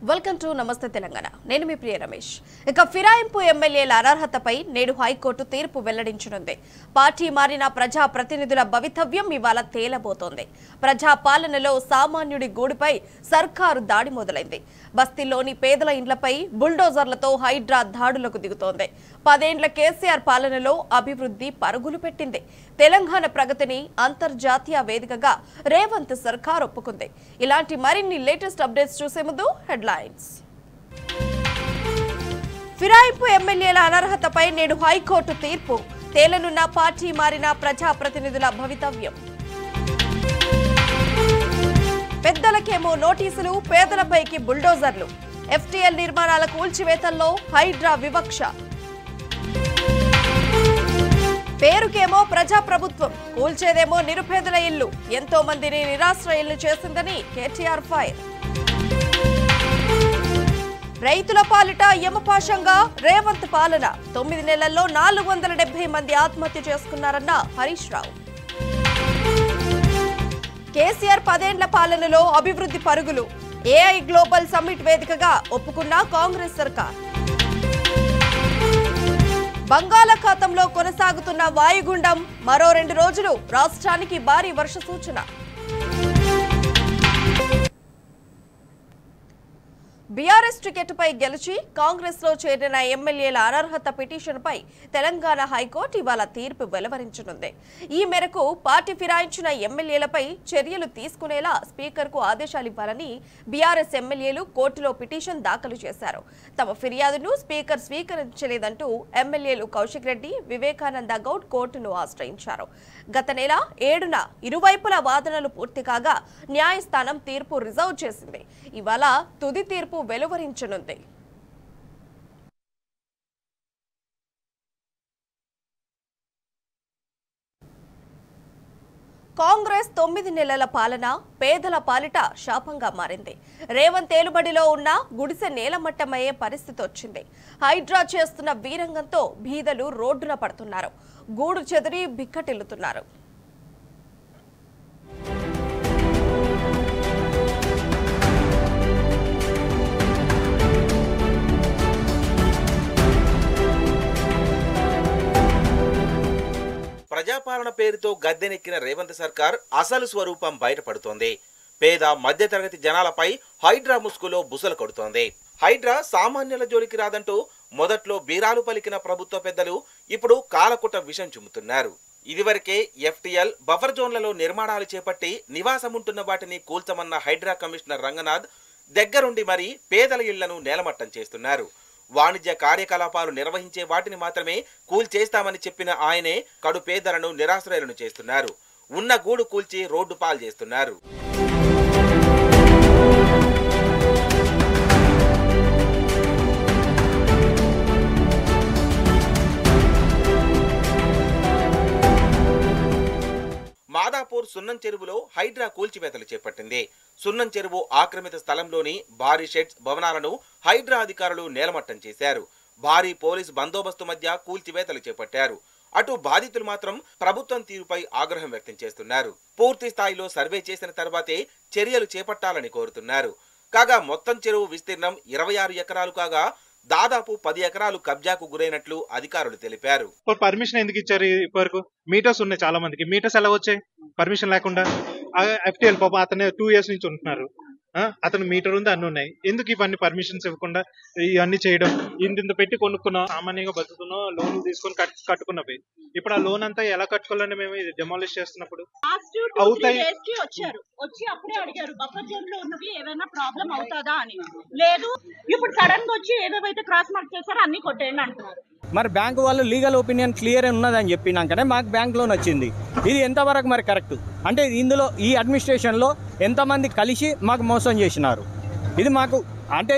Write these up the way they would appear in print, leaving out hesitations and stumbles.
Welcome to నమస్తే తెలంగాణ. నేను మీ ప్రియ రమేష్. ఇక ఫిరాయింపు ఎమ్మెల్యేల అనర్హతపై నేడు హైకోర్టు తీర్పు వెల్లడించనుంది. పార్టీ మారిన ప్రజా ప్రతినిధుల భవితవ్యం ఇవాళ తేలబోతోంది. ప్రజా పాలనలో సామాన్యుడి గూడుపై సర్కారు దాడి మొదలైంది. బస్తీల్లోని పేదల ఇండ్లపై బుల్డోజర్లతో హైడ్రా దాడులకు దిగుతోంది. 10 ఏళ్ల కేసీఆర్ పాలనలో అభివృద్ధి పరుగులు పెట్టింది. తెలంగాణ ప్రగతిని అంతర్జాతీయ వేదికగా రేవంత్ సర్కార్ ఒప్పుకుంది. ఇలాంటి మరిన్ని లేటెస్ట్ అప్డేట్స్ చూసే ముందు హెడ్లైన్స్. ఫిరాయింపు ఎమ్మెల్యేల అనర్హతపై నేడు హైకోర్టు తీర్పు. తేలనున్న పార్టీ మారిన ప్రజా ప్రతినిధుల భవితవ్యం. పెద్దలకేమో నోటీసులు, పేదలపైకి బుల్డోజర్లు. ఎఫ్టీఎల్ నిర్మాణాల కూల్చివేతల్లో హైడ్రా వివక్ష. పేరుకేమో ప్రజాప్రభుత్వం, కూల్చేదేమో నిరుపేదల ఇల్లు. ఎంతో మందిని నిరాశ్రయులు చేసిందని కేటీఆర్ ఫైర్. రైతుల పాలిట యమపాశంగా రేవంత్ పాలన. 9 నెలల్లో 470 మంది ఆత్మహత్య చేసుకున్నారన్న హరీష్ రావు. కేసీఆర్ 10 ఏళ్ల పాలనలో అభివృద్ధి పరుగులు. ఏఐ గ్లోబల్ సమ్మిట్ వేదికగా ఒప్పుకున్న కాంగ్రెస్ సర్కార్. బంగాళాఖాతంలో కొనసాగుతున్న వాయుగుండం. మరో 2 రోజులు రాష్ట్రానికి భారీ వర్ష సూచన. బీఆర్ఎస్ టికెట్పై గెలిచి కాంగ్రెస్ లో చేరిన ఎమ్మెల్యేల అనర్హత పిటిషన్పై తెలంగాణ హైకోర్టు ఇవాళ తీర్పు వెలువరించనుంది. ఈ మేరకు పార్టీ ఫిరాయించిన ఎమ్మెల్యేలపై చర్యలు తీసుకునేలా స్పీకర్కు ఆదేశాలు ఇవ్వాలని బీఆర్ఎస్ ఎమ్మెల్యేలు కోర్టులో పిటిషన్ దాఖలు చేశారు. తమ ఫిర్యాదును స్పీకర్ స్వీకరించలేదంటూ ఎమ్మెల్యేలు కౌశిక్ రెడ్డి, వివేకానంద గౌడ్ కోర్టును ఆశ్రయించారు. గత నెల 7న ఇరువైపుల వాదనలు పూర్తి కాగా న్యాయస్థానం తీర్పు రిజర్వ్ చేసింది. ఇవాళ తుది తీర్పు వెలువరించనుంది. కాంగ్రెస్ 9 నెలల పాలన పేదల పాలిట శాపంగా మారింది. రేవంత్ ఏలుబడిలో ఉన్న గుడిసె నేలమట్టమయ్యే పరిస్థితి వచ్చింది. హైడ్రా చేస్తున్న వీరంగంతో బీదలు రోడ్డున పడుతున్నారు. గూడు చెదిరి బిక్కటిల్లుతున్నారు. ప్రజాపాలన పేరుతో గద్దెనెక్కిన రేవంత్ సర్కార్ అసలు స్వరూపం బయటపడుతోంది. పేద మధ్యతరగతి జనాలపై హైడ్రా ముసుగులో బుసలు కొడుతోంది. హైడ్రా సామాన్యుల జోలికి రాదంటూ మొదట్లో బీరాలు పలికిన ప్రభుత్వ పెద్దలు ఇప్పుడు కాలకుట విషం చుమ్ముతున్నారు. ఇదివరకే ఎఫ్టీఎల్ బఫర్ జోన్లలో నిర్మాణాలు చేపట్టి నివాసముంటున్న వాటిని కూల్చమన్న హైడ్రా కమిషనర్ రంగనాథ్ దగ్గరుండి మరీ పేదల ఇళ్లను నేలమట్టం చేస్తున్నారు. వాణిజ్య కార్యకలాపాలు నిర్వహించే వాటిని మాత్రమే కూల్చేస్తామని చెప్పిన ఆయనే కడు పేదలను నిరాశ్రయులను చేస్తున్నారు. ఉన్న గూడు కూల్చి రోడ్డు పాలు చేస్తున్నారు. మాదాపూర్ సున్నం చెరువులో హైడ్రా కూల్చివేతలు చేపట్టింది. సున్నం చెరువు ఆక్రమిత స్థలంలోని భారీ షెడ్స్ భవనాలను హైడ్రా అధికారులు నేలమట్టం చేశారు. భారీ పోలీస్ బందోబస్తు మధ్య కూల్చివేతలు చేపట్టారు. అటు బాధితులు మాత్రం ప్రభుత్వం తీరుపై ఆగ్రహం వ్యక్తం చేస్తున్నారు. పూర్తి స్థాయిలో సర్వే చేసిన తర్వాతే చర్యలు చేపట్టాలని కోరుతున్నారు. కాగా మొత్తం చెరువు విస్తీర్ణం 26 ఎకరాలు కాగా దాదాపు 10 ఎకరాలు కబ్జాకు గురైనట్లు అధికారులు తెలిపారు. పర్మిషన్ ఎందుకు ఇచ్చారు? ఇప్పటివరకు మీటర్స్ ఉన్నాయి, చాలా మందికి మీటర్స్ ఎలా వచ్చాయి పర్మిషన్ లేకుండా? ఎఫ్టీఎల్ పాప అతను 2 years నుంచి ఉంటున్నారు. అతను మీటర్ ఉంది, అన్ని ఉన్నాయి. ఎందుకు ఇవన్నీ పర్మిషన్స్ ఇవ్వకుండా ఇవన్నీ చేయడం? ఇంత పెట్టి కొనుక్కున్నాం, సామాన్యంగా బతుకున్నాం, లోన్లు తీసుకొని కట్టుకున్నవి. ఇప్పుడు ఆ లోన్ అంతా ఎలా కట్టుకోవాలని మేము ఇది డెమాలిష్ చేస్తున్నప్పుడు అవుతాయి. వచ్చి అప్పుడే అడిగారు బఫర్ జోన్ లో ఉన్నవి ఏమైనా ప్రాబ్లం అవుతుందా అని. లేదు, ఇప్పుడు సడన్ గా వచ్చి ఏవేవైతే క్రాస్ మార్క్ చేశారో అన్ని కొట్టేయండి అంటున్నారు. మరి బ్యాంకు వాళ్ళు లీగల్ ఒపీనియన్ క్లియర్ ఉన్నదని చెప్పినాకనే మాకు బ్యాంక్ లోన్ వచ్చింది. ఇది ఎంతవరకు మరి కరెక్ట్? అంటే ఇందులో ఈ అడ్మినిస్ట్రేషన్లో ఎంతమంది కలిసి మాకు మోసం చేసినారు? ఇది మాకు అంటే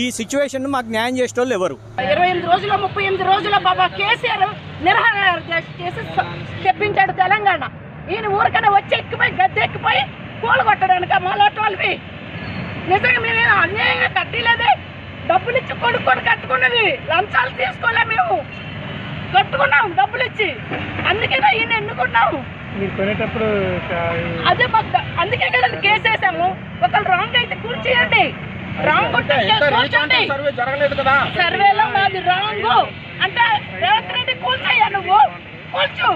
ఈ సిచ్యువేషన్ మాకు న్యాయం చేసేటోళ్ళు ఎవరు? 28 రోజుల 38 రోజుల బాబా కేసీఆర్ నిర్వహణ చేసి తెప్పించాడు తెలంగాణ. ఈయన ఊరికనే వచ్చి ఎక్కిపోయి గద్దె ఎక్కిపోయి పూలు కొట్టడానికి మాలోటోళ్ళవి. నిజంగా మేము అన్యాయంగా కట్టలేదే, డబ్బులు ఇచ్చి కొనుక్కొని కట్టుకున్నది, లంచాలు తీసుకోలే, మేము కట్టుకున్నాం డబ్బులు ఇచ్చి. అందుకేనా ఈయన ఎన్నుకున్నాము. కొనేటప్పుడు అదే అందుకే కదా కేసు వేసాము. ఒకళ్ళు రాంగ్ అయితే కూర్చేయండి, రాంగ్ సర్వేలో మాది రాంగ్ అంటే రేవంత్ రెడ్డి కూల్చయ్యా నువ్వు కూల్చు.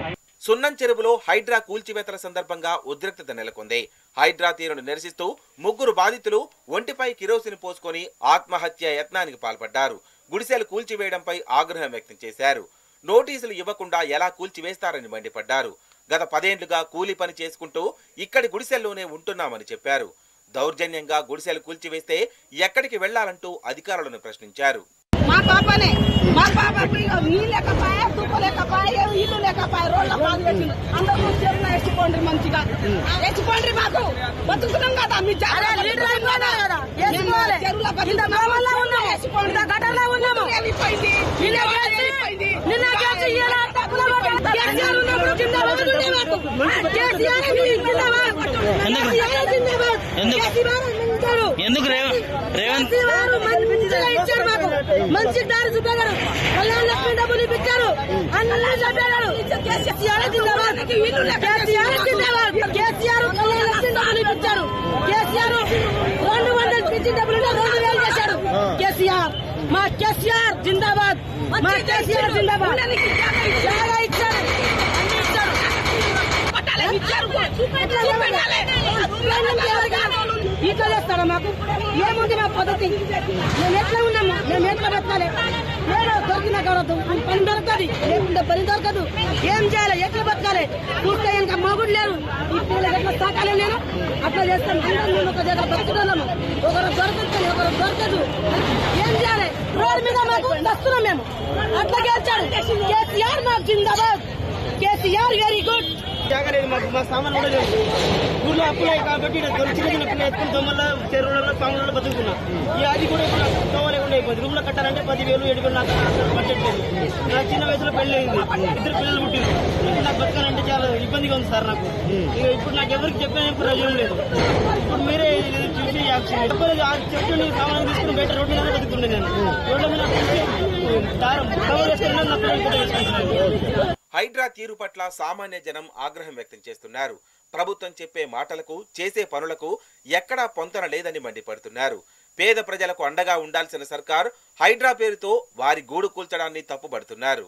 సున్నం చెరువులో హైడ్రా కూల్చివేతల సందర్భంగా ఉద్రిక్తత నెలకొంది. హైడ్రా తీరును నిరసిస్తూ ముగ్గురు బాధితులు ఒంటిపై కిరోసిన్ పోసుకొని ఆత్మహత్య యత్నానికి పాల్పడ్డారు. గుడిసెలు కూల్చివేయడంపై ఆగ్రహం వ్యక్తం చేశారు. నోటీసులు ఇవ్వకుండా ఎలా కూల్చివేస్తారని మండిపడ్డారు. గత 10 ఏళ్లుగా కూలీ పని చేసుకుంటూ ఇక్కడి గుడిసెల్లోనే ఉంటున్నామని చెప్పారు. దౌర్జన్యంగా గుడిసెలు కూల్చివేస్తే ఎక్కడికి వెళ్లాలంటూ అధికారులను ప్రశ్నించారు. మా పాపనే మా పాపకు నీ లేకపోయా తుప్ప లేకపోయా ఇల్లు లేకపోయా రోడ్ల బాధ పెట్టింది. అందరూ చెరువులో ఎత్తుకోండి, మంచిగా ఎత్తుకోండి. మాకు బతుకుతున్నాం కదా మీ మంచి దారి చూపారు. లక్ష్మి డబ్బులు ఇప్పించారు. అన్నీ చెప్పారు. కేసీఆర్ లక్ష్మి డబ్బులు ఇప్పించారు. కేసీఆర్ 200 పిచ్చి డబ్బులు 2000 చేశారు. కేసీఆర్ మా కేసీఆర్ జిందాబాద్. మా కేసీఆర్ జిందాబాద్. ఇట్లా చేస్తారా? మాకు ఏముంది మా పద్ధతి? మేము ఎట్లా ఉన్నాము? మేము ఎట్లా బతకాలి? నేను దొరికినా కావద్దు, పని దొరకదు, లేకుంటే పని దొరకదు. ఏం చేయాలి? ఎట్లా బతకాలి? చూస్తే ఇంకా మగుడు లేరు. ఈ పిల్లలు ఎట్లా సాకాలి? నేను అట్లా చేస్తాను. మేము ఒక దగ్గర బతుకుతున్నాము. ఒకరు దొరకదు, ఒకరు దొరకదు. ఏం చేయాలి? రోడ్డు మీద మాకు వస్తున్నాం మేము. అట్లా గెలిచాడు కేసీఆర్. మాకు జిందాబాద్. KCR very good. మా సామాన్ కూడా లేదు. ఊళ్ళో అప్పులే కాబట్టి చిన్న చిన్న పిల్లలు ఎత్తుకుని దొమ్మల్లో చెరువులలో పాములలో బతుకుతున్నా. ఈ అది కూడా ఇప్పుడు తోవలేకుండా అయిపోయింది. రూమ్లో కట్టాలంటే 10,000 7,000 నాకు బడ్జెట్ లేదు. నాకు చిన్న వయసులో పెళ్లి అయింది. 2 పిల్లలు పుట్టింది. ఇప్పుడు నాకు బతకాలంటే చాలా ఇబ్బందిగా ఉంది సార్ నాకు. ఇప్పుడు నాకు ఎవరికి చెప్పే ప్రయోజనం లేదు. ఇప్పుడు మీరే చూసి చెట్లు సామాన్ తీసుకుని బయట రోడ్డు మీద బతుకుండే. నేను రోడ్ల మీద దారం కవర్ వేసుకుని నా పిల్లలు కూడా వేసుకుంటున్నాను. హైడ్రా తీరు పట్ల సామాన్య జనం ఆగ్రహం వ్యక్తం చేస్తున్నారు. ప్రభుత్వం చెప్పే మాటలకు చేసే పనులకు ఎక్కడా పొంతన లేదని మండిపడుతున్నారు. పేద ప్రజలకు అండగా ఉండాల్సిన సర్కార్ హైడ్రా పేరుతో వారి గూడు కూల్చడాన్ని తప్పుపడుతున్నారు.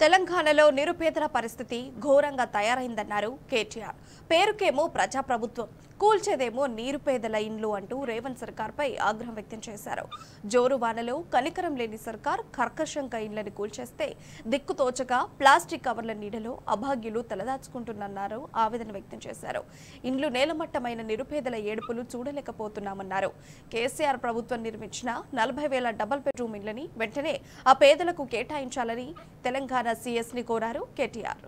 తెలంగాణలో నిరుపేదల పరిస్థితి ఘోరంగా తయారైందన్నారు కేటీఆర్. పేరుకేమో ప్రజాప్రభుత్వం, కూల్చేదేమో నిరుపేదల ఇండ్లు అంటూ రేవంత్ సర్కార్పై ఆగ్రహం వ్యక్తం చేశారు. జోరు వానలో కనికరం లేని సర్కార్ కర్కశంగా ఇండ్లను కూల్చేస్తే దిక్కుతోచగా ప్లాస్టిక్ కవర్ల నీడలో అభాగ్యులు తలదాచుకుంటున్నారు ఆవేదన వ్యక్తం చేశారు. ఇండ్లు నేలమట్టమైన నిరుపేదల ఏడుపులు చూడలేకపోతున్నామన్నారు. కేసీఆర్ ప్రభుత్వం నిర్మించిన 40,000 డబుల్ బెడ్రూమ్ ఇండ్లని వెంటనే ఆ పేదలకు కేటాయించాలని తెలంగాణ సీఎస్ ని కోరారు కేటీఆర్.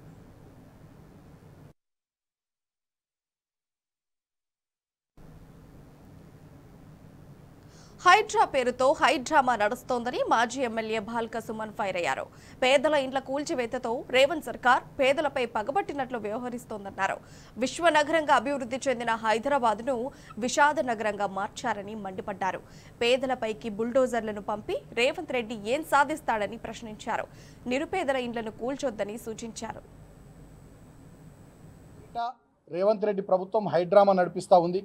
హైడ్రా పేరుతో హైడ్రామా నడుస్తోందని మాజీ ఎమ్మెల్యే బాల్క సుమన్ ఫైర్ అయ్యారు. పేదల ఇండ్ల కూల్చివేతతో రేవంత్ సర్కార్ పేదలపై పగబట్టినట్లు వ్యవహరిస్తోందన్నారు. విశ్వనగరంగా అభివృద్ధి చెందిన హైదరాబాద్ను విషాద నగరంగా మార్చారని మండిపడ్డారు. పేదలపైకి బుల్డోజర్లను పంపి రేవంత్ రెడ్డి ఏం సాధిస్తాడని ప్రశ్నించారు. నిరుపేదల ఇండ్లను కూల్చొద్దని సూచించారు. రేవంత్ రెడ్డి ప్రభుత్వం హైడ్రామా నడిపిస్తూ ఉంది.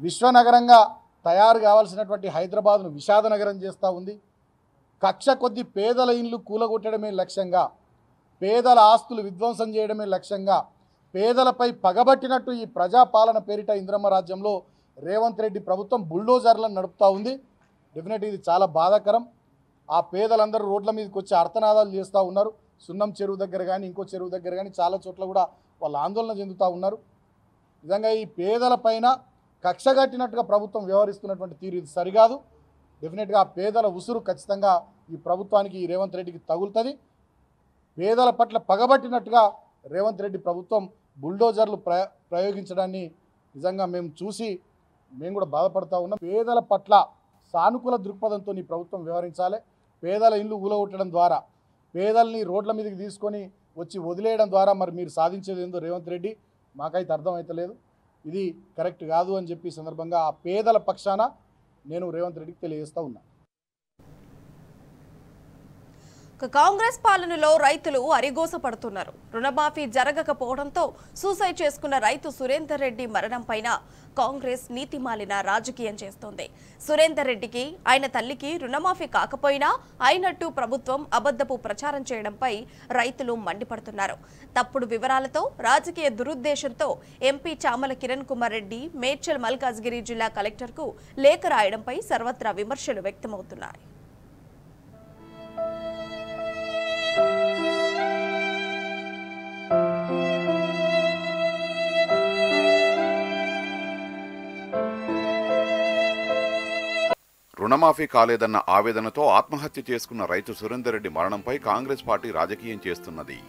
విశ్వనగరంగా తయారు కావాల్సినటువంటి హైదరాబాద్ను విషాద నగరం చేస్తూ ఉంది. కక్ష కొద్ది పేదల ఇండ్లు కూలగొట్టడమే లక్ష్యంగా, పేదల ఆస్తులు విధ్వంసం చేయడమే లక్ష్యంగా, పేదలపై పగబట్టినట్టు ఈ ప్రజాపాలన పేరిట ఇంద్రమ్మ రాజ్యంలో రేవంత్ రెడ్డి ప్రభుత్వం బుల్డోజర్లను నడుపుతూ ఉంది. డెఫినెట్లీ ఇది చాలా బాధాకరం. ఆ పేదలందరూ రోడ్ల మీదకి వచ్చి అర్థనాదాలు చేస్తూ ఉన్నారు. సున్నం చెరువు దగ్గర కానీ ఇంకో చెరువు దగ్గర కానీ చాలా చోట్ల కూడా వాళ్ళు ఆందోళన చెందుతూ ఉన్నారు. నిజంగా ఈ పేదలపైన కక్షగట్టినట్టుగా ప్రభుత్వం వ్యవహరిస్తున్నటువంటి తీరు ఇది సరికాదు. డెఫినెట్గా ఆ పేదల ఉసురు ఖచ్చితంగా ఈ ప్రభుత్వానికి, ఈ రేవంత్ రెడ్డికి తగులుతుంది. పేదల పట్ల పగబట్టినట్టుగా రేవంత్ రెడ్డి ప్రభుత్వం బుల్డోజర్లు ప్రయోగించడాన్ని నిజంగా మేము చూసి మేము కూడా బాధపడతా ఉన్నాం. పేదల పట్ల సానుకూల దృక్పథంతో ఈ ప్రభుత్వం వ్యవహరించాలి. పేదల ఇల్లు ఊలగొట్టడం ద్వారా, పేదల్ని రోడ్ల మీదకి తీసుకొని వచ్చి వదిలేయడం ద్వారా మరి మీరు సాధించేది ఏందో రేవంత్ రెడ్డి మాకైతే అర్థమవుతలేదు. ఇది కరెక్ట్ కాదు అని చెప్పి సందర్భంగా ఆ పేదల పక్షాన నేను రేవంత్ రెడ్డికి తెలియజేస్తూ ఉన్నా. కాంగ్రెస్ పాలనలో రైతులు అరిగోస పడుతున్నారు. రుణమాఫీ జరగకపోవడంతో సూసైడ్ చేసుకున్న రైతు సురేందర్ రెడ్డి మరణంపైన కాంగ్రెస్ నీతిమాలిన రాజకీయం చేస్తోంది. సురేందర్ రెడ్డికి ఆయన తల్లికి రుణమాఫీ కాకపోయినా అయినట్టు ప్రభుత్వం అబద్ధపు ప్రచారం చేయడంపై రైతులు మండిపడుతున్నారు. తప్పుడు వివరాలతో రాజకీయ దురుద్దేశంతో ఎంపీ చామల కిరణ్ కుమార్ రెడ్డి మేడ్చల్ మల్కాజ్గిరి జిల్లా కలెక్టర్కు లేఖ రాయడంపై సర్వత్రా విమర్శలు వ్యక్తమవుతున్నాయి. రుణమాఫీ కాలేదన్న ఆవేదనతో ఆత్మహత్య చేసుకున్న రైతు సురేందర్ రెడ్డి మరణంపై కాంగ్రెస్ పార్టీ రాజకీయం చేస్తున్నది.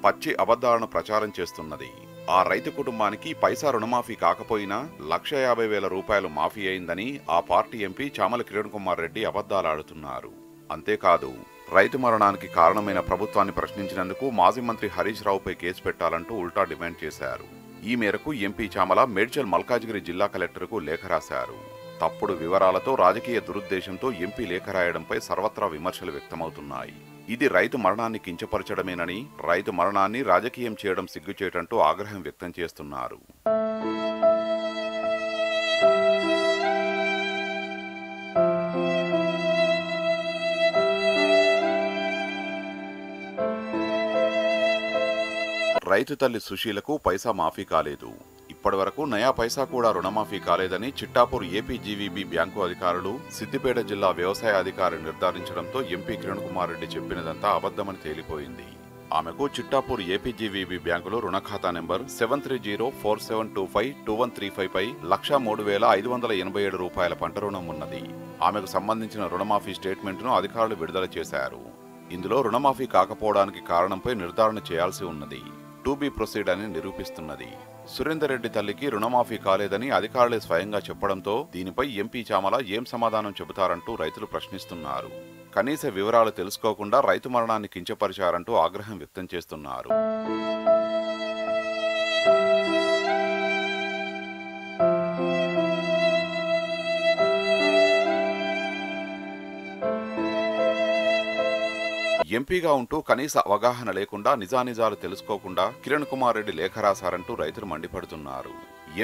పచ్చి అబద్ధాలను ప్రచారం చేస్తున్నది. ఆ రైతు కుటుంబానికి పైసా రుణమాఫీ కాకపోయినా 1,50,000 రూపాయలు మాఫీ అయిందని ఆ పార్టీ ఎంపీ చామల కిరణ్ కుమార్ రెడ్డి అబద్ధాలాడుతున్నారు. అంతేకాదు, రైతు మరణానికి కారణమైన ప్రభుత్వాన్ని ప్రశ్నించినందుకు మాజీ మంత్రి హరీష్ రావుపై కేసు పెట్టాలంటూ ఉల్టా డిమాండ్ చేశారు. ఈ మేరకు ఎంపీ చామల మేడ్చల్ మల్కాజ్గిరి జిల్లా కలెక్టర్కు లేఖ రాశారు. తప్పుడు వివరాలతో రాజకీయ దురుద్దేశంతో ఎంపీ లేఖ రాయడంపై సర్వత్రా విమర్శలు వ్యక్తమవుతున్నాయి. ఇది రైతు మరణాన్ని కించపరచడమేనని, రైతు మరణాన్ని రాజకీయం చేయడం సిగ్గుచేటంటూ ఆగ్రహం వ్యక్తం చేస్తున్నారు. రైతు తల్లి సుశీలకు పైసా మాఫీ కాలేదు. ఇప్పటివరకు నయా పైసా కూడా రుణమాఫీ కాలేదని చిట్టాపూర్ ఏపీజీవీబీ బ్యాంకు అధికారులు, సిద్దిపేట జిల్లా వ్యవసాయ అధికారి నిర్ధారించడంతో ఎంపీ కిరణ్ కుమార్ రెడ్డి చెప్పినదంతా అబద్ధమని తేలిపోయింది. ఆమెకు చిట్టాపూర్ ఏపీజీవీబీ బ్యాంకులో రుణ ఖాతా నెంబర్ 730472521335 పై 1,03,587 రూపాయల పంట రుణం ఉన్నది. ఆమెకు సంబంధించిన రుణమాఫీ స్టేట్మెంట్ను అధికారులు విడుదల చేశారు. ఇందులో రుణమాఫీ కాకపోవడానికి కారణంపై నిర్ధారణ చేయాల్సి ఉన్నది. టు బి ప్రొసీడ్ అని నిరూపిస్తున్నది. సురేందర్ రెడ్డి తల్లికి రుణమాఫీ కాలేదని అధికారులే స్వయంగా చెప్పడంతో దీనిపై ఎంపీ చామల ఏం సమాధానం చెబుతారంటూ రైతులు ప్రశ్నిస్తున్నారు. కనీస వివరాలు తెలుసుకోకుండా రైతు మరణాన్ని కించపరిచారంటూ ఆగ్రహం వ్యక్తం చేస్తున్నారు. ఎంపీగా ఉంటూ కనీస అవగాహన లేకుండా నిజానిజాలు తెలుసుకోకుండా కిరణ్ కుమార్ రెడ్డి లేఖ రాశారంటూ రైతులు మండిపడుతున్నారు.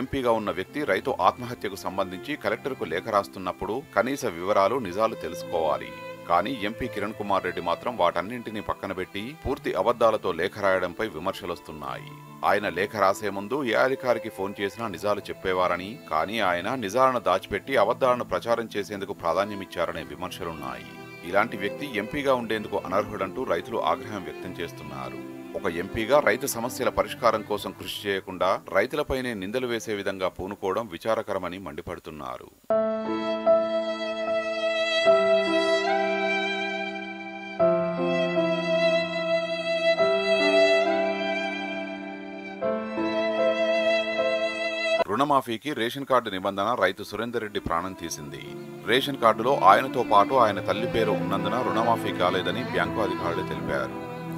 ఎంపీగా ఉన్న వ్యక్తి రైతు ఆత్మహత్యకు సంబంధించి కలెక్టర్కు లేఖ రాస్తున్నప్పుడు కనీస వివరాలు, నిజాలు తెలుసుకోవాలి. కానీ ఎంపీ కిరణ్ కుమార్ రెడ్డి మాత్రం వాటన్నింటినీ పక్కన పెట్టి పూర్తి అబద్ధాలతో లేఖ రాయడంపై విమర్శలొస్తున్నాయి. ఆయన లేఖ రాసే ముందు ఏ అధికారికి ఫోన్ చేసినా నిజాలు చెప్పేవారని, కానీ ఆయన నిజాలను దాచిపెట్టి అబద్ధాలను ప్రచారం చేసేందుకు ప్రాధాన్యమిచ్చారనే విమర్శలున్నాయి. ఇలాంటి వ్యక్తి ఎంపీగా ఉండేందుకు అనర్హుడంటూ రైతులు ఆగ్రహం వ్యక్తం చేస్తున్నారు. ఒక ఎంపీగా రైతు సమస్యల పరిష్కారం కోసం కృషి చేయకుండా రైతులపైనే నిందలు వేసే విధంగా పూనుకోవడం విచారకరమని మండిపడుతున్నారు. రుణమాఫీకి రేషన్ కార్డు నిబంధన రైతు సురేందర్ రెడ్డి ప్రాణం తీసింది. రేషన్ కార్డులో ఆయనతో పాటు ఆయన తల్లి పేరు ఉన్నందున రుణమాఫీ కాలేదని బ్యాంకు అధికారులు తెలిపారు.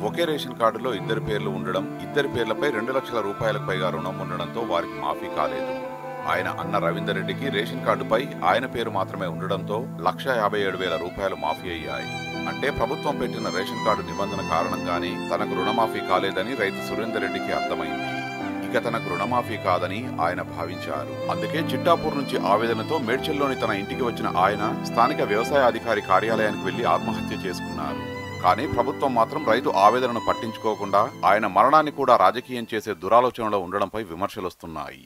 ఒకే రేషన్ కార్డులో ఇద్దరి పేర్లు ఉండడం, ఇద్దరి పేర్లపై 2 లక్షల రూపాయలకు పైగా రుణం ఉండడంతో వారికి మాఫీ కాలేదు. ఆయన అన్న రవీందర్ రెడ్డికి రేషన్ కార్డుపై ఆయన పేరు మాత్రమే ఉండడంతో 1,57,000 రూపాయలు మాఫీ అయ్యాయి. అంటే ప్రభుత్వం పెట్టిన రేషన్ కార్డు నిబంధన కారణంగానే తనకు రుణమాఫీ కాలేదని రైతు సురేందర్ రెడ్డికి అర్థమైంది. ఇక తనకు రుణమాఫీ కాదని ఆయన భావించారు. అందుకే చిట్టాపూర్ నుంచి ఆవేదనతో మేడ్చల్లోని తన ఇంటికి వచ్చిన ఆయన స్థానిక వ్యవసాయ అధికారి కార్యాలయానికి వెళ్లి ఆత్మహత్య చేసుకున్నారు. కానీ ప్రభుత్వం మాత్రం రైతు ఆవేదనను పట్టించుకోకుండా ఆయన మరణాన్ని కూడా రాజకీయం చేసే దురాలోచనలో ఉండడంపై విమర్శలొస్తున్నాయి.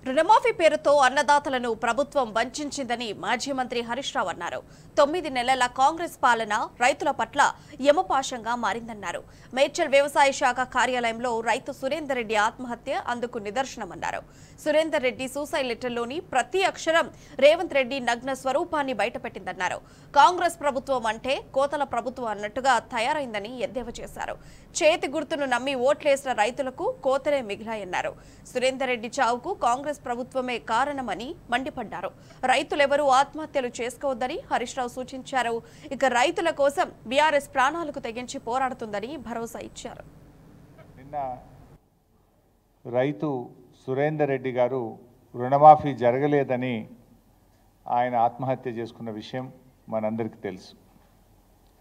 రుణమాఫీ పేరుతో అన్నదాతలను ప్రభుత్వం వంచిందని మాజీ మంత్రి హరీష్ రావు అన్నారు. 9 నెలల కాంగ్రెస్ పాలన రైతుల పట్ల యమపాశంగా మారిందన్నారు. మేడ్చల్ వ్యవసాయ శాఖ కార్యాలయంలో రైతు సురేందర్ రెడ్డి ఆత్మహత్య అందుకు నిదర్శనమన్నారు. సురేందర్ రెడ్డి సూసైడ్ లెటర్లోని ప్రతి అక్షరం రేవంత్ రెడ్డి నగ్న స్వరూపాన్ని బయటపెట్టిందన్నారు. కాంగ్రెస్ ప్రభుత్వం అంటే కోతల ప్రభుత్వం అన్నట్టుగా తయారైందని ఎద్దేవా చేశారు. చేతి గుర్తును నమ్మి ఓట్లేసిన రైతులకు కోతలే మిగిలాయన్నారు. సురేందర్ రెడ్డి చావుకు కాంగ్రెస్ ప్రభుత్వమే కారణమని మండిపడ్డారు. రైతులెవరూ ఆత్మహత్యలు చేసుకోవద్దని హరీష్ రావు సూచించారు. ఇక రైతుల కోసం బీఆర్ఎస్ ప్రాణాలకు తెగించి పోరాడుతుందని భరోసా ఇచ్చారు. నిన్న రైతు సురేందర్ రెడ్డి గారు రుణమాఫీ జరగలేదని ఆయన ఆత్మహత్య చేసుకున్న విషయం మనందరికీ తెలుసు.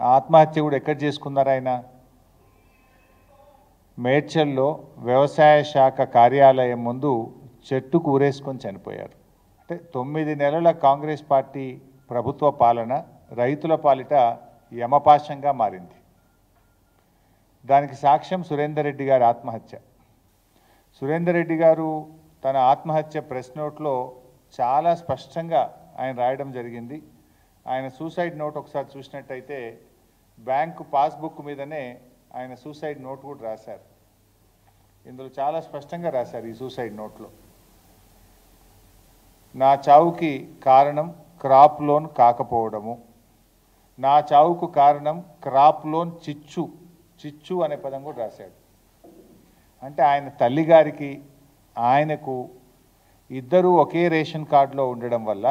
ఆ ఆత్మహత్య కూడా ఎక్కడ చేసుకున్నారు? ఆయన మేడ్చల్లో వ్యవసాయ శాఖ కార్యాలయం ముందు చెట్టుకు ఊరేసుకొని చనిపోయారు. అంటే 9 నెలల కాంగ్రెస్ పార్టీ ప్రభుత్వ పాలన రైతుల పాలిట యమపాశంగా మారింది. దానికి సాక్ష్యం సురేందర్ రెడ్డి గారి ఆత్మహత్య. సురేందర్ రెడ్డి గారు తన ఆత్మహత్య ప్రెస్ నోట్లో చాలా స్పష్టంగా ఆయన రాయడం జరిగింది. ఆయన సూసైడ్ నోట్ ఒకసారి చూసినట్టయితే బ్యాంకు పాస్బుక్ మీదనే ఆయన సూసైడ్ నోట్ కూడా రాశారు. ఇందులో చాలా స్పష్టంగా రాశారు ఈ సూసైడ్ నోట్లో, నా చావుకి కారణం క్రాప్ లోన్ కాకపోవడము, నా చావుకు కారణం క్రాప్ లోన్ చిచ్చు అనే పదం కూడా రాశాడు. అంటే ఆయన తల్లిగారికి ఆయనకు ఇద్దరూ ఒకే రేషన్ కార్డులో ఉండడం వల్ల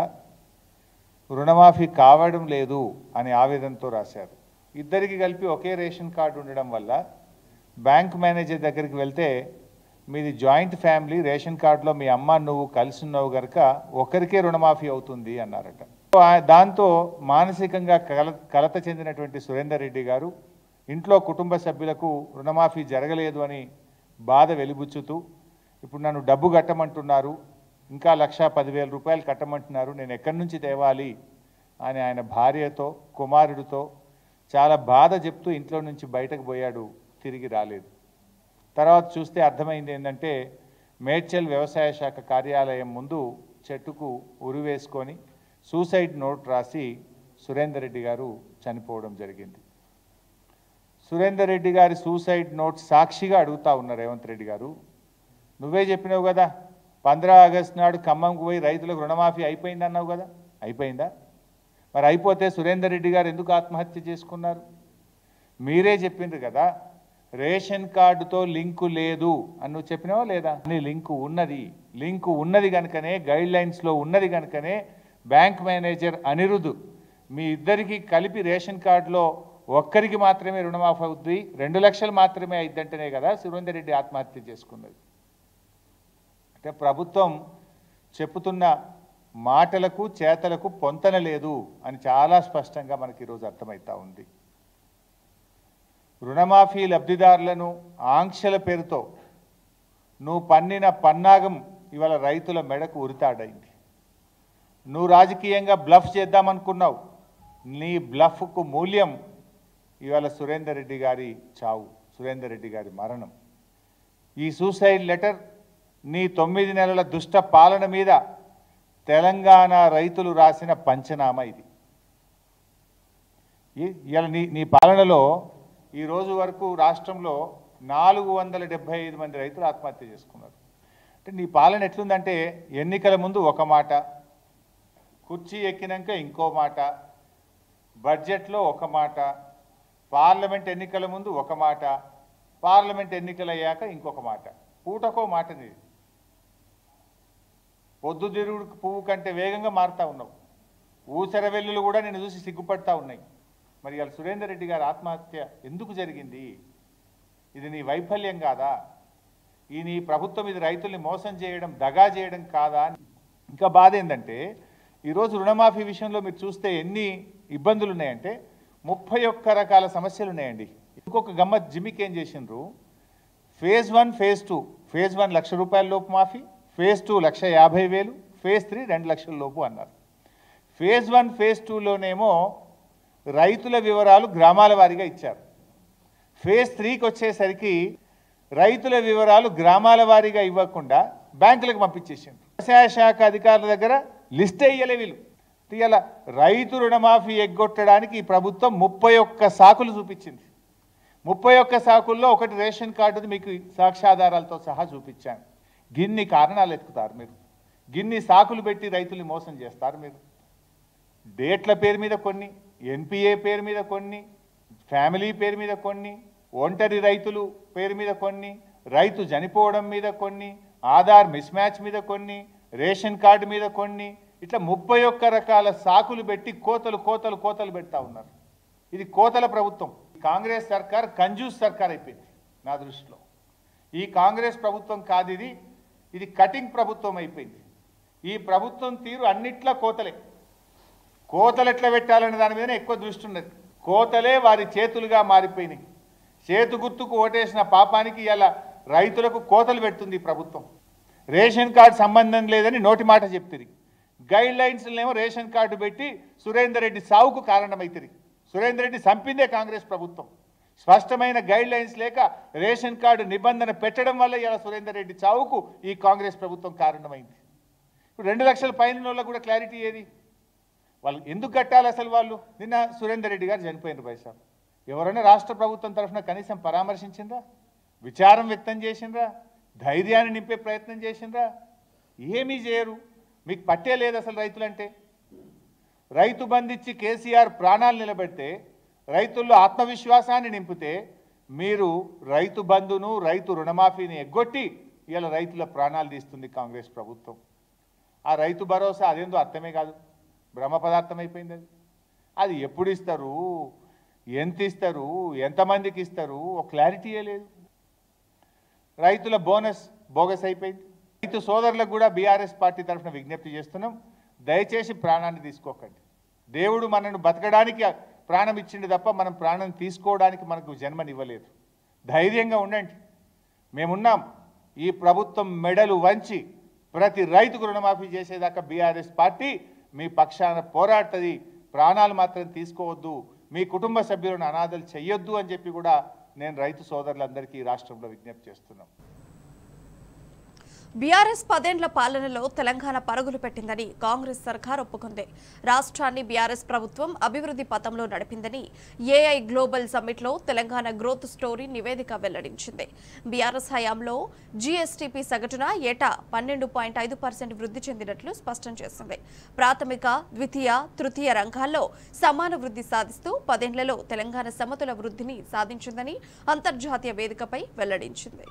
రుణమాఫీ కావడం లేదు అని ఆవేదనతో రాశారు. ఇద్దరికి కలిపి ఒకే రేషన్ కార్డు ఉండడం వల్ల బ్యాంక్ మేనేజర్ దగ్గరికి వెళ్తే మీది జాయింట్ ఫ్యామిలీ, రేషన్ కార్డులో మీ అమ్మ నువ్వు కలిసి ఉన్నావు కనుక ఒకరికే రుణమాఫీ అవుతుంది అన్నారట. దాంతో మానసికంగా కలత చెందినటువంటి సురేందర్ రెడ్డి గారు ఇంట్లో కుటుంబ సభ్యులకు రుణమాఫీ జరగలేదు అని బాధ వెలిబుచ్చుతూ ఇప్పుడు నన్ను డబ్బు కట్టమంటున్నారు, ఇంకా 1,10,000 రూపాయలు కట్టమంటున్నారు, నేను ఎక్కడి నుంచి తేవాలి అని ఆయన భార్యతో కుమారుడితో చాలా బాధ చెప్తూ ఇంట్లో నుంచి బయటకు పోయాడు. తిరిగి రాలేదు. తర్వాత చూస్తే అర్థమైంది ఏంటంటే మేడ్చల్ వ్యవసాయ శాఖ కార్యాలయం ముందు చెట్టుకు ఉరివేసుకొని సూసైడ్ నోట్ రాసి సురేందర్ రెడ్డి గారు చనిపోవడం జరిగింది. సురేందర్ రెడ్డి గారి సూసైడ్ నోట్ సాక్షిగా అడుగుతా ఉన్నారు రేవంత్ రెడ్డి గారు, నువ్వే చెప్పినావు కదా 15 ఆగస్టు నాడు ఖమ్మంకు పోయి రైతులకు రుణమాఫీ అయిపోయింది అన్నావు కదా, అయిపోయిందా? మరి అయిపోతే సురేందర్ రెడ్డి గారు ఎందుకు ఆత్మహత్య చేసుకున్నారు? మీరే చెప్పిండ్రు కదా రేషన్ కార్డుతో లింకు లేదు అని నువ్వు చెప్పినావా లేదా? లింకు ఉన్నది కనుకనే గైడ్ లైన్స్లో ఉన్నది కనుకనే బ్యాంక్ మేనేజర్ అనిరుద్ మీ ఇద్దరికి కలిపి రేషన్ కార్డులో ఒక్కరికి మాత్రమే రుణమాఫీ అవుతుంది, 2 లక్షలు మాత్రమే అయిద్దంటేనే కదా సురేందర్ రెడ్డి ఆత్మహత్య చేసుకున్నది. అంటే ప్రభుత్వం చెప్పుతున్న మాటలకు చేతలకు పొంతన లేదు అని చాలా స్పష్టంగా మనకి ఈరోజు అర్థమవుతా ఉంది. రుణమాఫీ లబ్ధిదారులను ఆంక్షల పేరుతో నువ్వు పన్నిన పన్నాగం ఇవాళ రైతుల మెడకు ఉరితాడైంది. నువ్వు రాజకీయంగా బ్లఫ్ చేద్దామనుకున్నావు, నీ బ్లఫ్కు మూల్యం ఇవాళ సురేందర్ రెడ్డి గారి చావు, సురేందర్ రెడ్డి గారి మరణం. ఈ సూసైడ్ లెటర్ నీ 9 నెలల దుష్ట పాలన మీద తెలంగాణ రైతులు రాసిన పంచనామా ఇది. ఇవాళ నీ పాలనలో ఈ రోజు వరకు రాష్ట్రంలో 475 మంది రైతులు ఆత్మహత్య చేసుకున్నారు. అంటే నీ పాలన ఎట్లుందంటే ఎన్నికల ముందు ఒక మాట, కుర్చీ ఎక్కినాక ఇంకో మాట, బడ్జెట్లో ఒక మాట, పార్లమెంట్ ఎన్నికల ముందు ఒక మాట, పార్లమెంట్ ఎన్నికలు అయ్యాక ఇంకొక మాట, పూటకో మాటని. పొద్దుతిరుగుడు పువ్వు కంటే వేగంగా మారుతూ ఉన్నావు. ఊసర వెల్లులు కూడా నేను చూసి సిగ్గుపడతా ఉన్నాయి. మరి ఇవాళ సురేందర్ రెడ్డి గారి ఆత్మహత్య ఎందుకు జరిగింది? ఇది నీ వైఫల్యం కాదా? ఈ నీ ప్రభుత్వం ఇది రైతుల్ని మోసం చేయడం, దగా చేయడం కాదా? ఇంకా బాధ ఏంటంటే ఈరోజు రుణమాఫీ విషయంలో మీరు చూస్తే ఎన్ని ఇబ్బందులు ఉన్నాయంటే 31 రకాల సమస్యలు ఉన్నాయండి. ఇంకొక గమ్మత్ జిమ్మికి ఏం చేసిండ్రు, ఫేజ్ 1 ఫేజ్ 2, ఫేజ్ 1 1,00,000 రూపాయల లోపు మాఫీ, ఫేజ్ 2 1,50,000, ఫేజ్ 3 2 లక్షల లోపు అన్నారు. ఫేజ్ 1 ఫేజ్ 2లోనేమో రైతుల వివరాలు గ్రామాల వారీగా ఇచ్చారు. ఫేజ్ 3కి వచ్చేసరికి రైతుల వివరాలు గ్రామాల వారీగా ఇవ్వకుండా బ్యాంకులకు పంపించేసిండ్రు. వ్యవసాయ శాఖ అధికారుల దగ్గర లిస్ట్ వేయలే వీళ్ళు. ఇవాళ రైతు రుణమాఫీ ఎగ్గొట్టడానికి ఈ ప్రభుత్వం 31 సాకులు చూపించింది. 31 సాకుల్లో ఒకటి రేషన్ కార్డుది మీకు సాక్ష్యాధారాలతో సహా చూపించాను. గిన్ని కారణాలు ఎత్తుకుతారు మీరు, గిన్ని సాకులు పెట్టి రైతుల్ని మోసం చేస్తారు మీరు. డేట్ల పేరు మీద కొన్ని, ఎన్పిఏ పేరు మీద కొన్ని, ఫ్యామిలీ పేరు మీద కొన్ని, ఒంటరి రైతులు పేరు మీద కొన్ని, రైతు చనిపోవడం మీద కొన్ని, ఆధార్ మిస్ మ్యాచ్ మీద కొన్ని, రేషన్ కార్డు మీద కొన్ని, ఇట్లా 31 రకాల సాకులు పెట్టి కోతలు పెడతా ఉన్నారు. ఇది కోతల ప్రభుత్వం. కాంగ్రెస్ సర్కార్ కంజూస్ సర్కార్ అయిపోయింది నా దృష్టిలో. ఈ కాంగ్రెస్ ప్రభుత్వం కాదు, ఇది కటింగ్ ప్రభుత్వం అయిపోయింది. ఈ ప్రభుత్వం తీరు అన్నిట్లా కోతలు ఎట్లా పెట్టాలనే దాని మీదనే ఎక్కువ దృష్టి ఉన్నది. కోతలే వారి చేతులుగా మారిపోయినాయి. చేతు గుర్తుకు ఓటేసిన పాపానికి ఇలా రైతులకు కోతలు పెడుతుంది ఈ ప్రభుత్వం. రేషన్ కార్డు సంబంధం లేదని నోటి మాట చెప్తుంది. గైడ్ లైన్స్లేమో రేషన్ కార్డు పెట్టి సురేందర్ రెడ్డి సావుకు కారణమవుతుంది. సురేందర్ రెడ్డి చంపిందే కాంగ్రెస్ ప్రభుత్వం. స్పష్టమైన గైడ్ లైన్స్ లేక రేషన్ కార్డు నిబంధన పెట్టడం వల్ల ఇలా సురేందర్ రెడ్డి చావుకు ఈ కాంగ్రెస్ ప్రభుత్వం కారణమైంది. ఇప్పుడు 2 లక్షల పైన వాళ్ళకు కూడా క్లారిటీ ఏది? వాళ్ళు ఎందుకు కట్టాలి అసలు? వాళ్ళు నిన్న సురేందర్ రెడ్డి గారు చనిపోయిన పైసా ఎవరైనా రాష్ట్ర ప్రభుత్వం తరఫున కనీసం పరామర్శించిందా? విచారం వ్యక్తం చేసిండ్రా? ధైర్యాన్ని నింపే ప్రయత్నం చేసిండ్రా? ఏమీ చేయరు. మీకు పట్టే లేదు అసలు రైతులంటే. రైతు బంధించి కేసీఆర్ ప్రాణాలు నిలబెడితే, రైతుల్లో ఆత్మవిశ్వాసాన్ని నింపితే, మీరు రైతు బంధును రైతు రుణమాఫీని ఎగ్గొట్టి ఇలా రైతుల ప్రాణాలు తీస్తుంది కాంగ్రెస్ ప్రభుత్వం. ఆ రైతు భరోసా అదేందో అర్థమే కాదు, బ్రహ్మ పదార్థం అయిపోయింది. అది ఎప్పుడు ఇస్తారు, ఎంత ఇస్తారు, ఎంతమందికి ఇస్తారు, ఒక క్లారిటీయే లేదు. రైతుల బోనస్ బోగస్ అయిపోయింది. రైతు సోదరులకు కూడా బీఆర్ఎస్ పార్టీ తరఫున విజ్ఞప్తి చేస్తున్నాం, దయచేసి ప్రాణాన్ని తీసుకోకండి. దేవుడు మనను బతకడానికి ప్రాణం ఇచ్చింది తప్ప మనం ప్రాణం తీసుకోవడానికి మనకు జన్మనివ్వలేదు. ధైర్యంగా ఉండండి, మేమున్నాం. ఈ ప్రభుత్వం మెడలు వంచి ప్రతి రైతుకు రుణమాఫీ చేసేదాకా బీఆర్ఎస్ పార్టీ మీ పక్షాన పోరాడుతుంది. ప్రాణాలు మాత్రం తీసుకోవద్దు, మీ కుటుంబ సభ్యులను అనాథలు చెయ్యొద్దు అని చెప్పి కూడా నేను రైతు సోదరులందరికీ రాష్ట్రంలో విజ్ఞప్తి చేస్తున్నాం. బీఆర్ఎస్ 10 ఏళ్ల పాలనలో తెలంగాణ పరుగులు పెట్టిందని కాంగ్రెస్ సర్కార్ ఒప్పుకుంది. రాష్ట్రాన్ని బీఆర్ఎస్ ప్రభుత్వం అభివృద్ధి పథంలో నడిపిందని ఏఐ గ్లోబల్ సమ్మిట్లో తెలంగాణ గ్రోత్ స్టోరీ నివేదిక వెల్లడించింది. బీఆర్ఎస్ హయాంలో జీఎస్టీపీ సగటున ఏటా 12.5% వృద్ధి చెందినట్లు స్పష్టం చేసింది. ప్రాథమిక, ద్వితీయ, తృతీయ రంగాల్లో సమాన వృద్ధి సాధిస్తూ 10 ఏళ్లలో తెలంగాణ సమతుల వృద్ధిని సాధించిందని అంతర్జాతీయ వేదికపై వెల్లడించింది.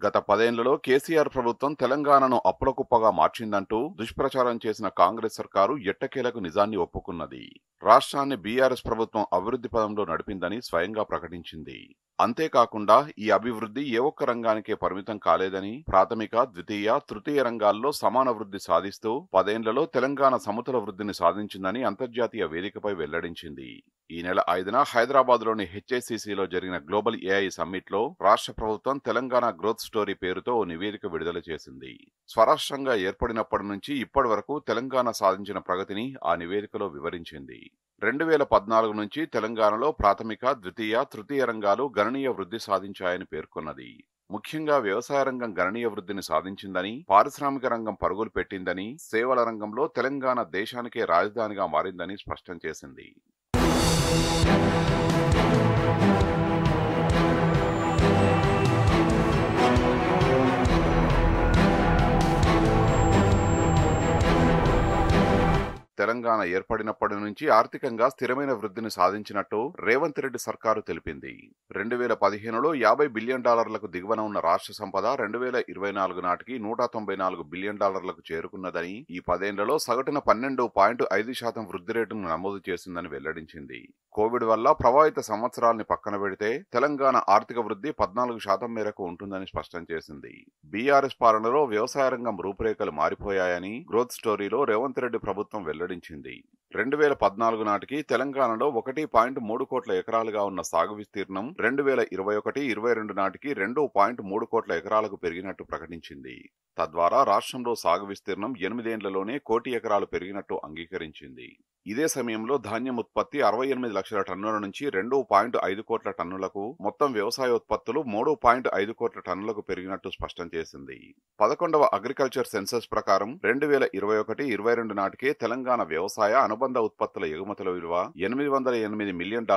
గత 10 ఏళ్లలో కేసీఆర్ ప్రభుత్వం తెలంగాణను అప్పులకుప్పగా మార్చిందంటూ దుష్ప్రచారం చేసిన కాంగ్రెస్ సర్కారు ఎట్టకేలకు నిజాన్ని ఒప్పుకున్నది. రాష్ట్రాన్ని బీఆర్ఎస్ ప్రభుత్వం అభివృద్ధి పదంలో నడిపిందని స్వయంగా ప్రకటించింది. అంతేకాకుండా ఈ అభివృద్ధి ఏ ఒక్క రంగానికే పరిమితం కాలేదని, ప్రాథమిక, ద్వితీయ, తృతీయ రంగాల్లో సమాన వృద్ధి సాధిస్తూ 10 ఏళ్లలో తెలంగాణ సమతుల వృద్ధిని సాధించిందని అంతర్జాతీయ వేదికపై వెల్లడించింది. ఈ నెల 5న హైదరాబాద్లోని హెచ్ఏసీసీలో జరిగిన గ్లోబల్ ఏఐ సమ్మిట్లో రాష్ట్ర ప్రభుత్వం తెలంగాణ గ్రోత్ స్టోరీ పేరుతో ఓ నివేదిక విడుదల చేసింది. స్వరాష్ట్రంగా ఏర్పడినప్పటి నుంచి ఇప్పటి వరకు తెలంగాణ సాధించిన ప్రగతిని ఆ నివేదికలో వివరించింది. 2014 నుంచి తెలంగాణలో ప్రాథమిక, ద్వితీయ, తృతీయ రంగాలు గణనీయ వృద్ధి సాధించాయని పేర్కొన్నది. ముఖ్యంగా వ్యవసాయ రంగం గణనీయ వృద్ధిని సాధించిందని, పారిశ్రామిక రంగం పరుగులు పెట్టిందని, సేవల రంగంలో తెలంగాణ దేశానికే రాజధానిగా మారిందని స్పష్టం చేసింది. తెలంగాణ ఏర్పడినప్పటి నుంచి ఆర్థికంగా స్థిరమైన వృద్ధిని సాధించినట్టు రేవంత్ రెడ్డి సర్కారు తెలిపింది. 2015లో $50 బిలియన్ దిగువన ఉన్న రాష్ట్ర సంపద 2024 నాటికి $194 బిలియన్ చేరుకున్నదని, ఈ 10 ఏళ్లలో సగటున 12.5% వృద్ధి రేటును నమోదు చేసిందని వెల్లడించింది. కోవిడ్ వల్ల ప్రభావిత సంవత్సరాల్ని పక్కన పెడితే తెలంగాణ ఆర్థిక వృద్ధి 14% మేరకు ఉంటుందని స్పష్టం చేసింది. బీఆర్ఎస్ పాలనలో వ్యవసాయ రంగం రూపురేఖలు మారిపోయాయని గ్రోత్ స్టోరీలో రేవంత్ రెడ్డి ప్రభుత్వం వెల్లడించింది. 2014 నాటికి తెలంగాణలో 1.3 కోట్ల ఎకరాలుగా ఉన్న సాగు విస్తీర్ణం 2021-22 నాటికి 2.3 కోట్ల ఎకరాలకు పెరిగినట్టు ప్రకటించింది. తద్వారా రాష్ట్రంలో సాగు విస్తీర్ణం 8 ఏళ్లలోనే 1 కోటి ఎకరాలు పెరిగినట్టు అంగీకరించింది. ఇదే సమయంలో ధాన్యం ఉత్పత్తి 68 లక్షల టన్నుల నుంచి 2.5 కోట్ల టన్నులకు, మొత్తం వ్యవసాయోత్పత్తులు 3.5 కోట్ల టన్నులకు పెరిగినట్టు స్పష్టం చేసింది. 11వ అగ్రికల్చర్ సెన్సస్ ప్రకారం 2021-22 నాటికే తెలంగాణ వ్యవసాయ అనుబంధ ఉత్పత్తుల ఎగుమతుల విలువ $808 మిలియన్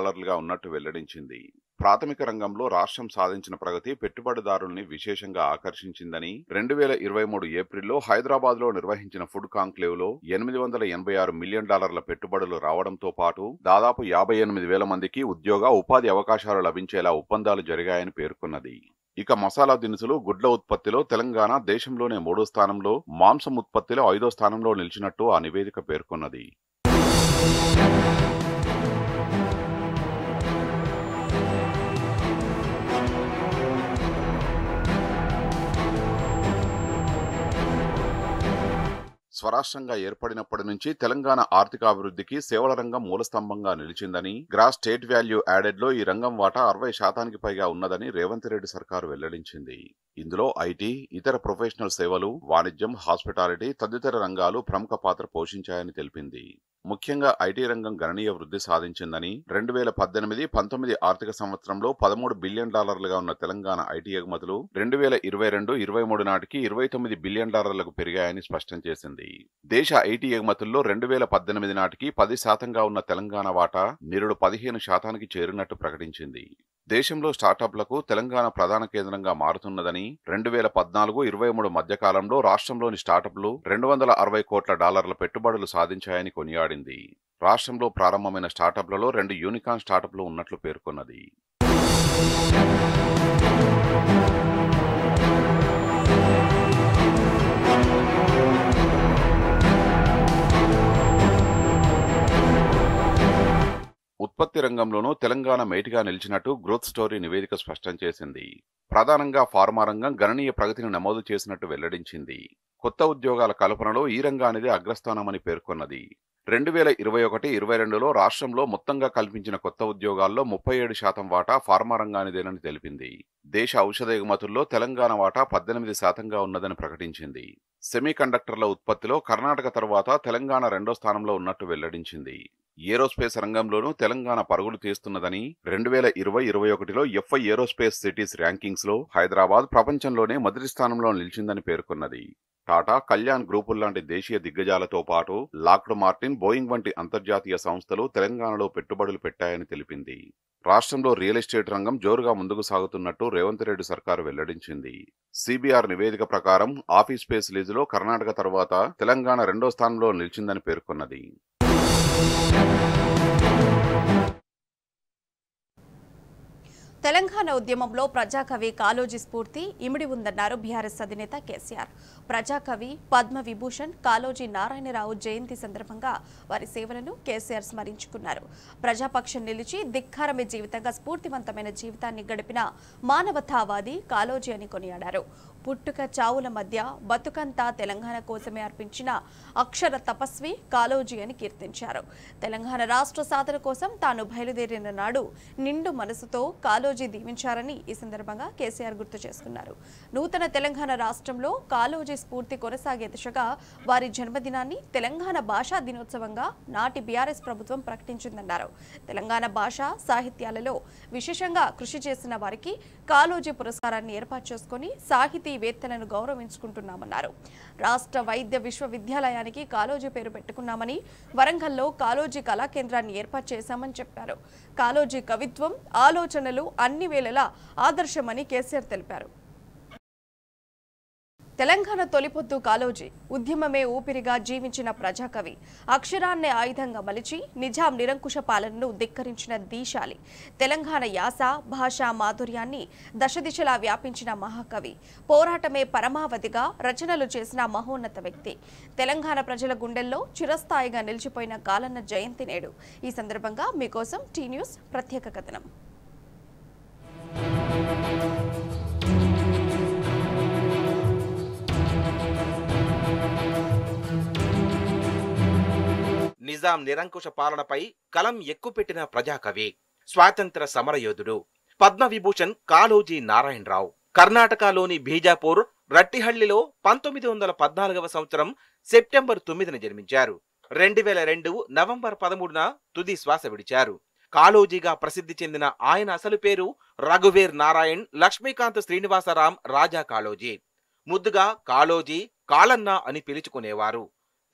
ఉన్నట్టు వెల్లడించింది. ప్రాథమిక రంగంలో రాష్ట్రం సాధించిన ప్రగతి పెట్టుబడిదారుల్ని విశేషంగా ఆకర్షించిందని 2023 ఏప్రిల్లో హైదరాబాద్ లో నిర్వహించిన ఫుడ్ కాంక్లేవ్ లో $886 మిలియన్ పెట్టుబడులు రావడంతో పాటు దాదాపు 58,000 మందికి ఉపాధి అవకాశాలు లభించేలా ఒప్పందాలు జరిగాయని పేర్కొన్నది. ఇక మసాలా దినుసులు, గుడ్ల ఉత్పత్తిలో తెలంగాణ దేశంలోనే 3వ స్థానంలో, మాంసం ఉత్పత్తిలో 5వ స్థానంలో నిలిచినట్టు ఆ నివేదిక పేర్కొన్నది. స్వరాష్ట్రంగా ఏర్పడినప్పటి నుంచి తెలంగాణ ఆర్థికాభివృద్ధికి సేవల రంగం మూలస్తంభంగా నిలిచిందని, గ్రాస్ స్టేట్ వాల్యూ యాడెడ్ లో ఈ రంగం వాటా 60% పైగా ఉన్నదని రేవంత్ రెడ్డి సర్కారు వెల్లడించింది. ఇందులో ఐటీ, ఇతర ప్రొఫెషనల్ సేవలు, వాణిజ్యం, హాస్పిటాలిటీ తదితర రంగాలు ప్రముఖ పాత్ర పోషించాయని తెలిపింది. ముఖ్యంగా ఐటీ రంగం గణనీయ వృద్ధి సాధించిందని, 2018-19 ఆర్థిక సంవత్సరంలో $13 బిలియన్ ఉన్న తెలంగాణ ఐటీ ఎగుమతులు 2022-23 నాటికి $29 బిలియన్ పెరిగాయని స్పష్టం చేసింది. దేశ ఐటీ ఎగుమతుల్లో 2018 నాటికి 10% ఉన్న తెలంగాణ వాటా నిరుడు 15% చేరినట్టు ప్రకటించింది. దేశంలో స్టార్టప్లకు తెలంగాణ ప్రధాన కేంద్రంగా మారుతున్నదని, 2014-23 మధ్యకాలంలో రాష్ట్రంలోని స్టార్టప్లు $260 కోట్ల పెట్టుబడులు సాధించాయని కొనియాడింది. రాష్ట్రంలో ప్రారంభమైన స్టార్టప్లలో 2 యూనికార్న్ స్టార్టప్లు ఉన్నట్లు పేర్కొన్నది. ఉత్పత్తి రంగంలోనూ తెలంగాణ మేటిగా నిలిచినట్టు గ్రోత్ స్టోరీ నివేదిక స్పష్టం చేసింది. ప్రధానంగా ఫార్మా రంగం గణనీయ ప్రగతిని నమోదు చేసినట్టు వెల్లడించింది. కొత్త ఉద్యోగాల కల్పనలో ఈ రంగానిదే అగ్రస్థానమని పేర్కొన్నది. 2021-22లో రాష్ట్రంలో మొత్తంగా కల్పించిన కొత్త ఉద్యోగాల్లో 37% వాటా ఫార్మా రంగానిదేనని తెలిపింది. దేశ ఔషధ ఎగుమతుల్లో తెలంగాణ వాటా 18%గా ఉన్నదని ప్రకటించింది. సెమీ కండక్టర్ల ఉత్పత్తిలో కర్ణాటక తర్వాత తెలంగాణ 2వ స్థానంలో ఉన్నట్టు వెల్లడించింది. ఏరోస్పేస్ రంగంలోనూ తెలంగాణ పరుగులు తీస్తున్నదని, 2020-21లో FI ఏరోస్పేస్ సిటీస్ ర్యాంకింగ్స్ లో హైదరాబాద్ ప్రపంచంలోనే మొదటి స్థానంలో నిలిచిందని పేర్కొన్నది. టాటా, కళ్యాణ్ గ్రూపుల్లాంటి దేశీయ దిగ్గజాలతో పాటు లాక్డ్ మార్టిన్, బోయింగ్ వంటి అంతర్జాతీయ సంస్థలు తెలంగాణలో పెట్టుబడులు పెట్టాయని తెలిపింది. రాష్ట్రంలో రియల్ ఎస్టేట్ రంగం జోరుగా ముందుకు సాగుతున్నట్టు రేవంత్ రెడ్డి సర్కారు వెల్లడించింది. CBR నివేదిక ప్రకారం ఆఫీస్ స్పేస్ లీజులో కర్ణాటక తర్వాత తెలంగాణ 2వ స్థానంలో నిలిచిందని పేర్కొన్నది. తెలంగాణ ఉద్యమంలో ప్రజాకవి కాళోజీ స్ఫూర్తి ఇమిడి ఉందన్నారు బీఆర్ఎస్ అధినేత కేసీఆర్. ప్రజాకవి పద్మ విభూషణ్ కాళోజీ నారాయణరావు జయంతి సందర్భంగా వారి సేవలను కేసీఆర్ స్మరించుకున్నారు. ప్రజాపక్షం నిలిచి ధిక్కారమే జీవితంగా స్ఫూర్తివంతమైన జీవితాన్ని గడిపిన మానవతావాది కాళోజీ అని కొనియాడారు. పుట్టుక చావుల మధ్య బతుకంతా తెలంగాణ కోసమే అర్పించిన అక్షర తపస్వి కాళోజీ అని కీర్తించారు. తెలంగాణ రాష్ట్ర సాధన కోసం తాను బయలుదేరిన నాడు నిండు మనసుతో కాళోజీ దీవించారని ఈ సందర్భంగా కేసీఆర్ గుర్తు చేసుకున్నారు. నూతన తెలంగాణ రాష్ట్రంలో కాళోజీ స్ఫూర్తి కొనసాగే దిశగా వారి జన్మదినాన్ని తెలంగాణ భాషా దినోత్సవంగా నాటి బీఆర్ఎస్ ప్రభుత్వం ప్రకటించిందన్నారు. తెలంగాణ భాషా సాహిత్యాలలో విశేషంగా కృషి చేసిన వారికి కాళోజీ పురస్కారాన్ని ఏర్పాటు చేసుకుని సాహితీవేత్తలను గౌరవించుకుంటున్నామన్నారు. రాష్ట్ర వైద్య విశ్వవిద్యాలయానికి కాళోజీ పేరు పెట్టుకున్నామని, వరంగల్లో కాళోజీ కళా కేంద్రాన్ని ఏర్పాటు చేశామని చెప్పారు. కాళోజీ కవిత్వం, ఆలోచనలు అన్ని వేళలా ఆదర్శమని కేసీఆర్ తెలిపారు. తెలంగాణ తొలిపొద్దు కాళోజీ ఉద్యమమే ఊపిరిగా జీవించిన ప్రజాకవి, అక్షరాన్నే ఆయుధంగా మలిచి నిజాం నిరంకుశ పాలనను ధిక్కరించిన దీశాలి, తెలంగాణ యాస భాషా మాధుర్యాన్ని దశదిశలా వ్యాపించిన మహాకవి, పోరాటమే పరమావధిగా రచనలు చేసిన మహోన్నత వ్యక్తి, తెలంగాణ ప్రజల గుండెల్లో చిరస్థాయిగా నిలిచిపోయిన కాలన్న జయంతి నేడు. ఈ సందర్భంగా మీకోసం టీ న్యూస్ ప్రత్యేక కథనం. నిజాం నిరంకుశ పాలనపై కలం ఎక్కుపెట్టిన ప్రజాకవి, స్వాతంత్ర సమరయోధుడు, పద్మవిభూషణ్ కాళోజీ నారాయణరావు కర్ణాటకలోని బీజాపూర్ రట్టిహళ్లిలో 1914వ సంవత్సరం సెప్టెంబర్ 9న జన్మించారు. 2002 నవంబర్ 13న తుది శ్వాస విడిచారు. కాళోజీగా ప్రసిద్ధి చెందిన ఆయన అసలు పేరు రఘువీర్ నారాయణ్ లక్ష్మీకాంత్ శ్రీనివాసరాం రాజా కాళోజీ. ముద్దుగా కాళోజీ, కాళన్న అని పిలుచుకునేవారు.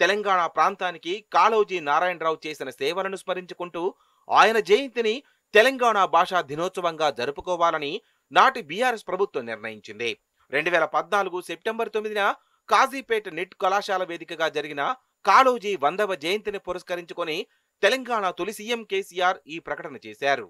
తెలంగాణ ప్రాంతానికి కాళోజీ నారాయణరావు చేసిన సేవలను స్మరించుకుంటూ ఆయన జయంతిని తెలంగాణ భాషా దినోత్సవంగా జరుపుకోవాలని నాటి బీఆర్ఎస్ ప్రభుత్వం నిర్ణయించింది. 2014 సెప్టెంబర్ 9న కాజీపేట నిట్ కళాశాల వేదికగా జరిగిన కాళోజీ 100వ జయంతిని పురస్కరించుకొని తెలంగాణ తొలి సీఎం కేసీఆర్ ఈ ప్రకటన చేశారు.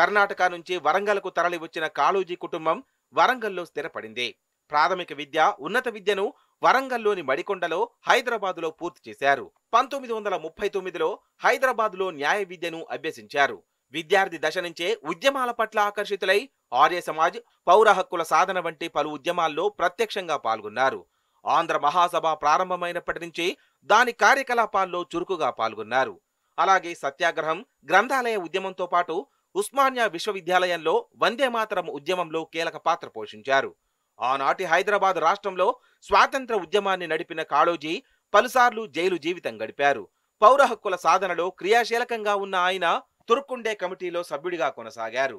కర్ణాటక నుంచి వరంగల్కు తరలి వచ్చిన కాళోజీ కుటుంబం వరంగల్లో స్థిరపడింది. ప్రాథమిక విద్య, ఉన్నత విద్యను వరంగల్లోని మడికొండలో, హైదరాబాదులో పూర్తి చేశారు. 1939లో హైదరాబాదులో న్యాయ విద్యను అభ్యసించారు. విద్యార్థి దశ నుంచే ఉద్యమాల పట్ల ఆకర్షితులై ఆర్య సమాజ్, పౌర హక్కుల సాధన వంటి పలు ఉద్యమాల్లో ప్రత్యక్షంగా పాల్గొన్నారు. ఆంధ్ర మహాసభ ప్రారంభమైనప్పటి నుంచి దాని కార్యకలాపాల్లో చురుకుగా పాల్గొన్నారు. అలాగే సత్యాగ్రహం, గ్రంథాలయ ఉద్యమంతో పాటు ఉస్మానియా విశ్వవిద్యాలయంలో వందే మాతరం ఉద్యమంలో కీలక పాత్ర పోషించారు. ఆనాటి హైదరాబాద్ రాష్ట్రంలో స్వాతంత్ర ఉద్యమాన్ని నడిపిన కాళోజీ పలుసార్లు జైలు జీవితం గడిపారు. పౌర హక్కుల సాధనలో క్రియాశీలకంగా ఉన్న ఆయన తుర్కుండే కమిటీలో సభ్యుడిగా కొనసాగారు.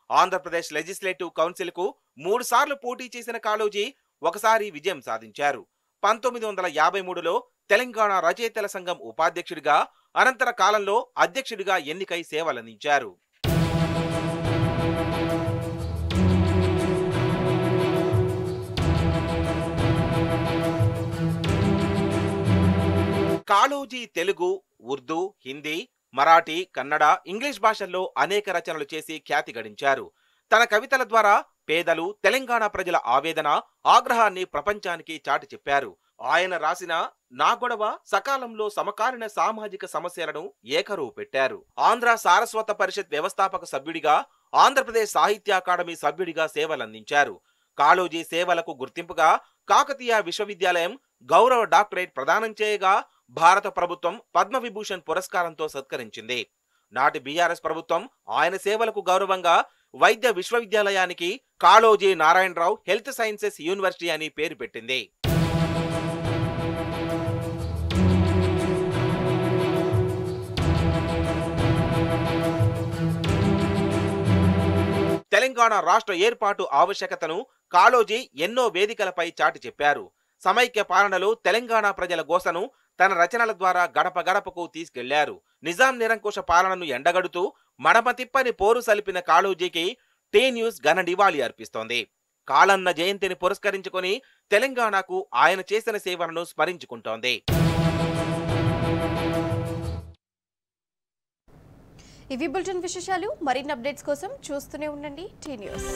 ఆంధ్రప్రదేశ్ లెజిస్లేటివ్ కౌన్సిల్ కు 3 సార్లు పోటీ చేసిన కాళోజీ ఒకసారి విజయం సాధించారు. 1953లో తెలంగాణ రచయితల సంఘం ఉపాధ్యక్షుడిగా, అనంతర కాలంలో అధ్యక్షుడిగా ఎన్నికై సేవలందించారు. కాళోజీ తెలుగు, ఉర్దూ, హిందీ, మరాఠీ, కన్నడ, ఇంగ్లీష్ భాషల్లో అనేక రచనలు చేసి ఖ్యాతి గడించారు. తన కవితల ద్వారా పేదలు, తెలంగాణ ప్రజల ఆవేదన, ఆగ్రహాన్ని ప్రపంచానికి చాటి చెప్పారు. ఆయన రాసిన నా గొడవ సకాలంలో సమకాలీన సామాజిక సమస్యలను ఏకరువు పెట్టారు. ఆంధ్ర సారస్వత పరిషత్ వ్యవస్థాపక సభ్యుడిగా, ఆంధ్రప్రదేశ్ సాహిత్య అకాడమీ సభ్యుడిగా సేవలందించారు. కాళోజీ సేవలకు గుర్తింపుగా కాకతీయ విశ్వవిద్యాలయం గౌరవ డాక్టరేట్ ప్రదానం చేయగా భారత ప్రభుత్వం పద్మవిభూషణ్ పురస్కారంతో సత్కరించింది. నాటి బీఆర్ఎస్ ప్రభుత్వం ఆయన సేవలకు గౌరవంగా వైద్య విశ్వవిద్యాలయానికి Kaloji Narayana Rao health sciences university అని పేరు పెట్టింది. తెలంగాణ రాష్ట్ర ఏర్పాటు ఆవశ్యకతను కాళోజీ ఎన్నో వేదికలపై చాటి చెప్పారు. సమైక్య పాలనలో తెలంగాణ ప్రజల గోసను తన రచనల ద్వారా గడప గడపకు తీసుకెళ్లారు. నిజాం నిరంకుశ పాలనను ఎండగడుతూ మడమ తిప్పని పోరు సలిపిన కాళోజీకి టీ న్యూస్ ఘన నివాళి అర్పిస్తోంది. కాళన్న జయంతిని పురస్కరించుకొని తెలంగాణకు ఆయన చేసిన సేవలను స్మరించుకుంటోంది. ఇవి బులెటిన్ విశేషాలు. మరిన్ని అప్డేట్స్ కోసం చూస్తూనే ఉండండి టీ న్యూస్.